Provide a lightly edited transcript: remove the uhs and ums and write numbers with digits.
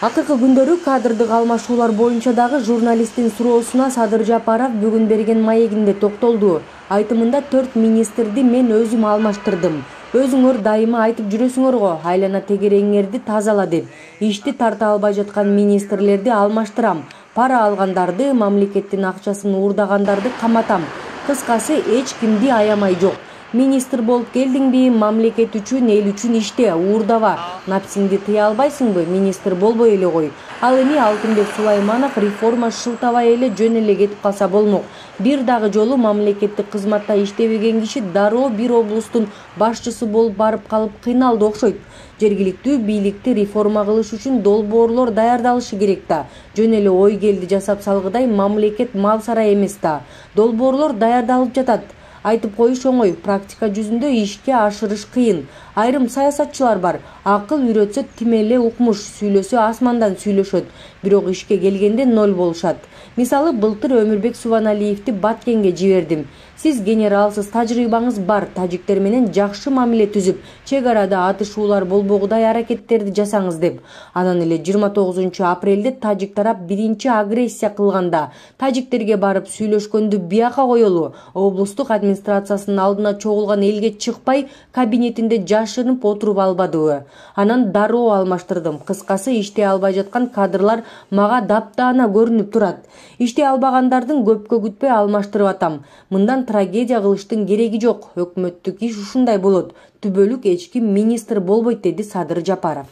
Акыркы күндөрү кадрдык алмашуулар боюнча дагы журналисттин суроосуна Садыр Жапаров бүгүн берген маегинде токтолду. Айтымында 4 министрди мен өзүм алмаштырдым. Өзүңөр дайыма айтып жүрөсүңөр го, айлана тегереңерди тазала деп. Ишти тарта албай жаткан министрлерди алмаштырам. Пара алгандарды, мамлекеттин акчасын уурдагандарды каматам. Кыскасы эч кимди аямай жок. Министр болуп келдиңби, мамлекет үчүн, эл үчүн иште, уурдаба. Напсиңди тыя албайсыңбы, министр болбой эле кой. Ал эми Алтынбек Сулайманов реформа шылтабай эле жөн эле кетип калса болмок. Бир дагы жолу мамлекеттик кызматта иштебеген киши дароо бир облустун башчысы болуп барып калып кыйналды окшойт. Жергиликтүү бийликти реформа кылыш үчүн долбоорлор даярдалышы керек да. Жөн эле ой келди жасап салгыдай мамлекет мал сарай эмес да. Долбоорлор даярдалып жатат. Айтып коюш оңой, практика жүзүндө ишке ашырыш кыйын. Айрым саясатчылар бар. Акыл үйрөтсө тимеле укмуш, сүйлөсө асмандан сүйлөшөт. Бирок ишке келгенде ноль болушат. Мисалы, былтыр Өмүрбек Субаналиевди Баткенге жибердим. Сиз генералсыз, тажрыйбаңыз бар, тажиктер менен жакшы мамиле түзүп, чек арада атышуулар болбогудай аракеттерди жасаңыз деп. Анан эле 29 апрелде тажик тарап биринчи агрессия кылганда тажиктерге барып сүйлөшкөндү бияка коелу. Облустук администрациясынын алдына чогулган элге чыкпай, кабинетинде жашынып отуруп албадыбы. Анан дароо алмаштырдым. Кыскасы, иштей албай жаткан кадрлар мага даптаана көрүнүп турат. Иштей албагандардын көпкө күтпөй алмаштырып атам. Мындан трагедия кылыштын кереги жок. Өкмөттүк иш ушундай болот. Түбөлүк эч ким министр болбойт, деди Садыр Жапаров.